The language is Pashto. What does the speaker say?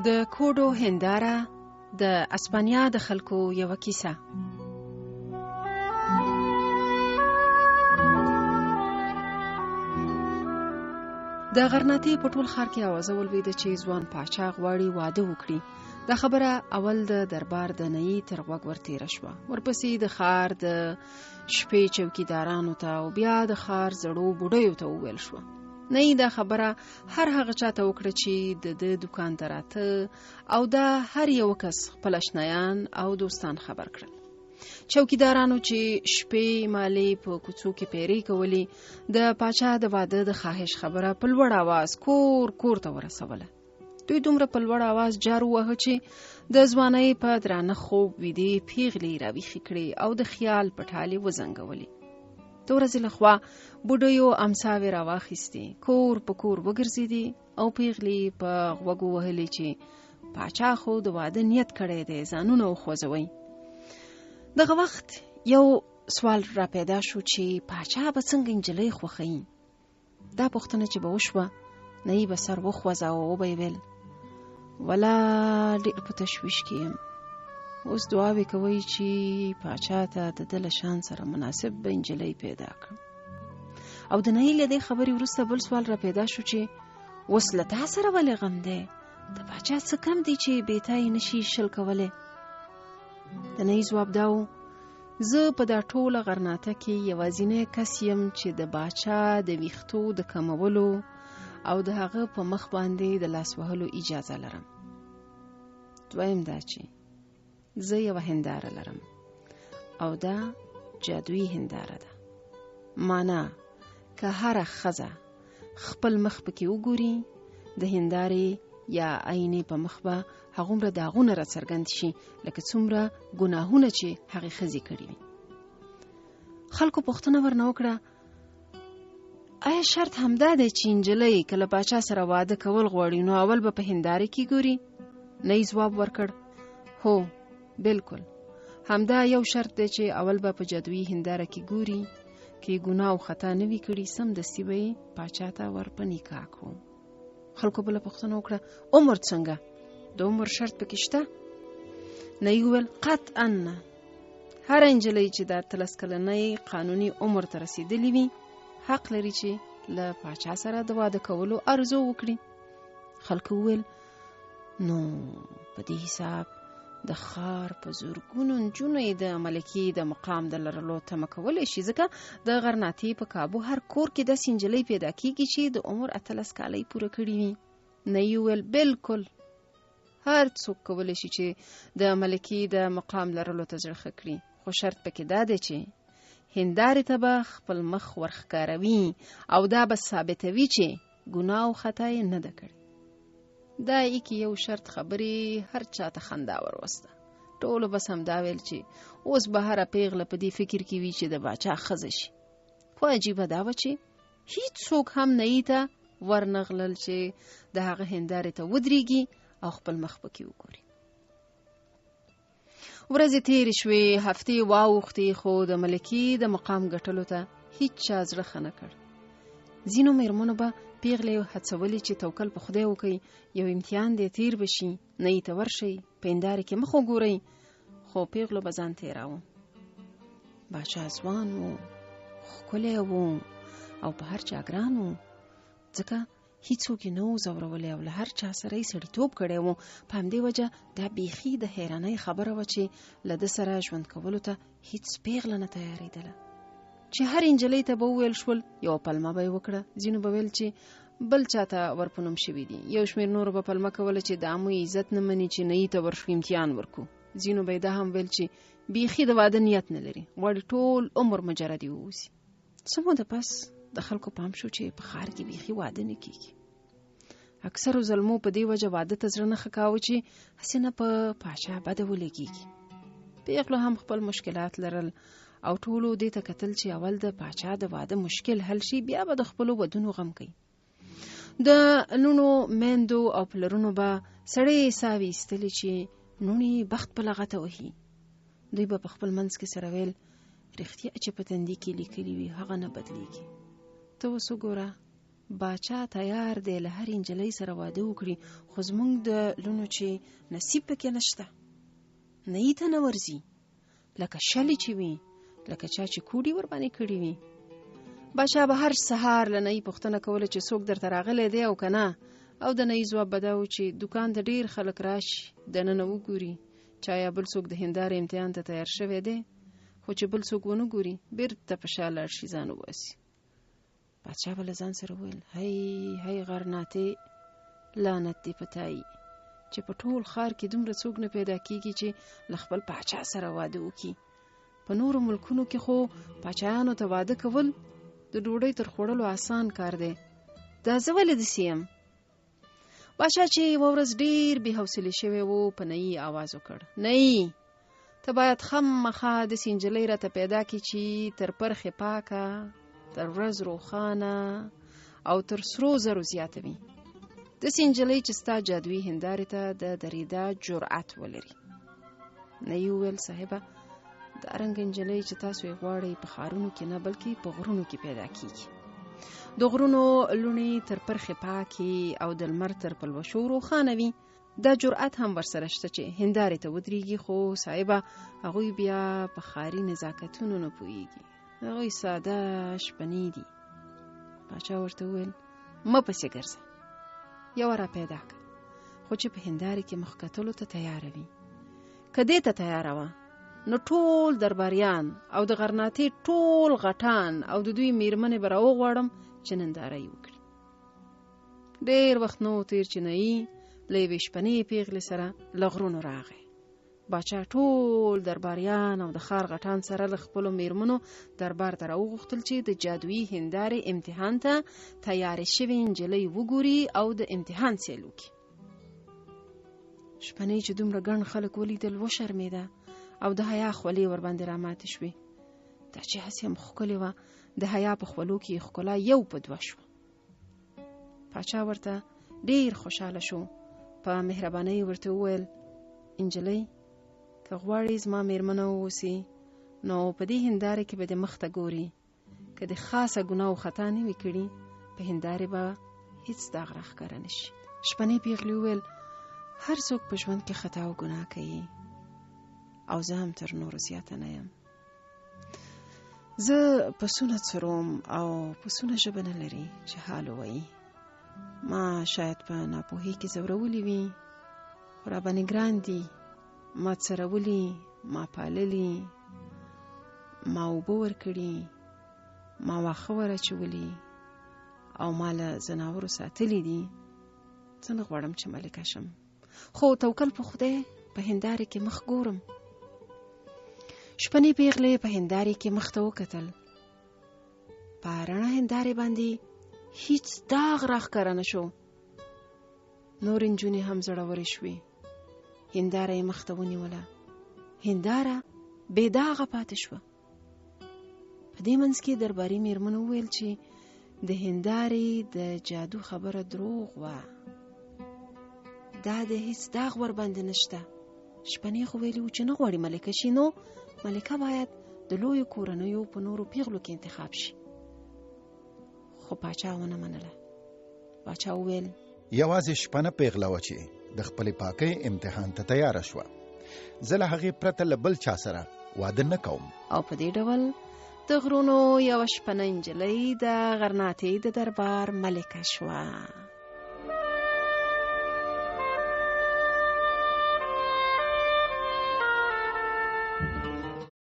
د کوډو هنداره د اسپانیا د خلکو یو کیسه. د غرناطې په ټول ښار کې اوازه ولوېده چې ځوان پاچا غواړي واده وکړي. دا خبره اول د دربار د نئی تر غوږ ورتېره شوه، ورپسې د ښار د شپې چوکیدارانو ته او بیا د ښار زړو بوډیو ته وویل شوه. نئی دا خبره هر هغه چاته وکړه چې د دکان ته راته او دا هر یو کس خپل اشنایان او دوستان خبر کړل. چوکیدارانو چې شپې مالې په کوڅو کې پیری کولې د پاچا د واده د خواهش خبره په لوړ आवाज کور کور ته ورسوله. دوی دومره په لوړ आवाज جارو وهه چې د ځوانۍ په درانه خوب ویدې پیغلې راویښې کړې او د خیال پټالې وزنګولې. د ورځې لخوا بوډیو امساوې راواخیستې، کور په کور وګرځېدې او پیغلې په غوږو وهلې چې پاچا خو د واده نیت کړی دی، ځانونه وخوځوئ. دغه وخت یو سوال را پیدا شو چې پاچا به څنګه نجلۍ خوښوي. دا پوښتنه چې به وشوه، نئی به سر وخوځاوه او به یې ویل ولا ډېر په تشویش کې یم، اوس دعاوې کوي چې پاچا ته د ده له شان سره مناسب به نجلۍ پیدا کړم. او د نئی له دې خبرې وروسته بل سوال را پیدا شو چې اوس له تا سره ولې غم دی؟ د پاچا څه کم دی چې بېتا یې نشي شل کولی؟ د نئی ځواب دا و، زه په دا ټوله غرناطه کې یوازینی کس یم چې د باچا د ویښتو د کمولو او د هغه په مخ باندې د لاس وهلو اجازه لرم. دویم دا چې زه یو هنداره لرم او دا جادویي هنداره ده. معنا که هر ښځه خپل مخ پکې وګوري د هندارې یا عینې په مخ به هغومره داغونه را څرګند شي لکه څومره ګناهونه چې هغې ښځې کړي وي. خلکو پوښتنه ورنه وکړه، آیا شرط همدا دی چې نجلۍ کله پاچا سره واده کول غواړي نو اول به په هنداره کې ګوري؟ نئی ځواب ورکړ، هو بالکل، همدا یو شرط دی چې اول به په جادویي هنداره کې ګوري، کې ګناه او خطا نه وي کړي سمدستي به یې پاچا ته ور په نکاح کړو. خلکو بله پوښتنه وکړه، عمر څنګه؟ د عمر شرط پکې شته؟ نئی وویل قطعا نه، هر نجلۍ چې د 13 کلنۍ قانوني عمر ته رسیدلې وي حق لري چې له پاچا سره د واده کولو ارزو وکړي. خلکو وویل نو په دې حساب د ښار په زرګونو نجونو یې د ملکې د مقام د لرلو تمه کولی شي، ځکه د غرناطې په کابو هر کور کې داسې نجلۍ پیدا کېږي چې د عمر 13 کالۍ پوره کړي وي. نئی وویل بالکل، هر څوک کولی شي چې د ملکې د مقام لرلو ته زړه ښه کړي، خو شرط پکې دا دی چې هندارې ته به خپل مخ ورښکاروي او دا به ثابتوي چې ګناه او خطا یې نه ده کړې. دا ایکي یو شرط خبرې هر چا ته خندا وروسته. ټولو بس همدا ویل چې اوس به هره پیغله په دې فکر کې وي چې د باچا ښځه شي. خو عجیبه دا وه چې هیڅ څوک هم نئی ته ورنغلل چې د هغه هندارې ته ودرېږي او خپل مخ پکې وګوري. ورځې تېرې شوې، هفتې واوښتې، خو د ملکې د مقام ګټلو ته هیڅ چا زړه ښه نه کړ. ځینو مېرمنو به پیغلې هڅولې چې توکل په خدای وکړي، یو امتحان دی تیر بشي، نئی ته ورشئ، په هندارې کې مخ وګورئ. خو پیغلو به ځان تېراوه. باچا ځوان و، ښکلی و او په هر چا ګران و، ځکه هیڅوک یې نه و ځورولی او له هر چا سره یې سړیتوب کړی و. په همدې وجه دا بیخي د حیرانۍ خبره وه چې له ده سره ژوند کولو ته هیڅ پیغله نه تیارېدله. چې هر نجلۍ ته به وویل شول یو پلمه به یې وکړه، ځینو به ویل چې بل چاته ورپنوم شوي دي، یو شمېر نورو به پلمه کوله چې د عموی عزت نه مني چې نئی ته ورشو امتحان ورکو. ځینو به یې دا هم ویل چې بیخي د واده نیت نه لري، غواړي ټول عمر مجردي واوسي. څه موده پس د خلکو پام شو چې په ښار کې بیخي واده نه کېږي. اکثرو زلمو په دې وجه واده ته زړه نه ښه کاوه چې هسې نه په پاچا بده ولګېږي. پیغلو هم خپل مشکلات لرل او ټولو دې ته کتل چې اول د پاچا د واده مشکل حل شي، بیا به د خپلو ودونو غم کوي. د لونو میندو او پلرونو به سړی ساه ویستلې چې نونې بخت په لغته وهي. دوی به په خپل منځ کې سره ویل رښتیا چې په تندي کې لیکلي وي هغه نه بدلیږي. ته اوس وګوره باچا تیار دی له هر نجلۍ سره واده وکړي، خو زموږ د لونو چې نصیب پکې نشته، نه ته نه ورځي، لکه شلې چې وي، لکه چا چې کوډي ور باندې کړي وي. باچا به هر سهار له نئی پوښتنه کوله چې څوک درته راغلی دی او که نه، او د نئی ځواب به دا و چې دوکان ته ډېر خلک راشي، دننه وګوري چې آیا بل څوک د هندارې امتحان ته تیار شوی دی، خو چې بل څوک ونه ګوري بېرته په شا لاړ شي، ځان وباسي. باچا به له ځان سره ویل هی غرناتې لعنت دې په تایي چې په ټول ښار کې دومره څوک نه پیدا کېږي چې له خپل پاچا سره واده وکړي. په نورو ملکونو کې خو پاچایانو ته واده کول د ډوډۍ تر خوړلو آسان کار دی، دا زه ولې داسې یم؟ باچا چې یوه ورځ ډېر بې حوصلې شوی و، په نئی آواز وکړ، نئی ته باید خامخا داسې نجلۍ راته پیدا کړي چې تر پرخې پاکه، تر ورځ روښانه او تر سرو زرو زیاته وي، داسې نجلۍ چې ستا جادویي هندارې ته د درېدا جرأت ولري. نئی وویل صاحبه دارنګه نجلۍ چې تاسو یې غواړئ په ښارونو کې نه بلکې په غرونو کې پیدا کیږي. د غرونو لوڼې تر پرخې پاکې او د لمر تر پلوشو روښانه وي، دا جرأت هم ورسره شته چې هندارې ته ودرېږي، خو صاحبه هغوی بیا په ښاري نزاکتونو نه پوهېږي، هغوی ساده شپنې دي. باچا ورته وویل مه پسې ګرځه، یوه را پیدا کړه، خو چې په هندارې کې مخ کتلو ته تیاره وي. که دې ته تیاره وه نو ټول درباریان او د غرناطې ټول غټان او د دوی میرمنې به راوغواړم چې ننداره یې وکړي. ډېر وخت نه و تېر چې نئی له یوې شپنې پیغلې سره له غرونو راغی. باچا ټول درباریان او د ښار غټان سره له خپلو میرمنو دربار ته راوغوښتل چې د جادویي هندارې امتحان ته تیارې شوې نجلۍ وګوري او د امتحان سیل وکړي. شپنې چې دومره ګڼ خلک ولیدل وشرمېده او د حیا خولې ورباندې راماتې شوې. دا چې هسې هم ښکلې وه، د حیا په خولو کې ښکلا یو په دوه شوه. پاچا ورته ډېر خوشحاله شو، په مهربانۍ ورته وویل نجلۍ که غواړې زما میرمنه واوسې نو په دې هندارې کې به دې مخ ته ګوري، که د خاصه ګناه او خطا نه وي کړي په هندارې به هیڅ داغ راښکاره نه شي. شپنې پیغلې وویل هر څوک په ژوند کې خطا او ګناه کوي او زه هم تر نورو زیاته نه یم. زه پسونه څروم او پسونه ژبه نه لري چې حال ووایي. ما شاید په ناپوهۍ کې ځورولي وي، خو راباندې ګران دي. ما څرولي، ما پاللي، ما اوبه ورکړي، ما واښه ور اچولي او ما له ځناورو ساتلي دي. زه نه غواړم چې ملکه شم، خو توکل په خدای په هندارې کې مخ ګورم. شپنې پیغلې په هندارې کې مخ ته وکتل. په رڼه هندارې باندې هیڅ داغ راښکاره نه شو. نور نجونې هم زړورې شوې. هنداره یې مخ ته ونیوله. هنداره بې داغه پاتې شوه. په دې منځ کې درباري میرمنو وویل چې د هندارې د جادو خبره دروغ وه، دا د هیڅ داغ ور باندې نشته. شپنې خو ویلي و چې نه غواړي ملکه شي، نو ملکه باید د لویو کورنیو په نورو پیغلو کې انتخاب شي. خو پاچا ونه منله. پاچا وویل یوازې شپنه پیغله وه چې د خپلې پاکۍ امتحان ته تیاره شوه. زه له هغې پرته له بل چا سره واده نه کوم. او په دې ډول د غرونو یوه شپنه نجلۍ د غرناطې د دربار ملکه شوه.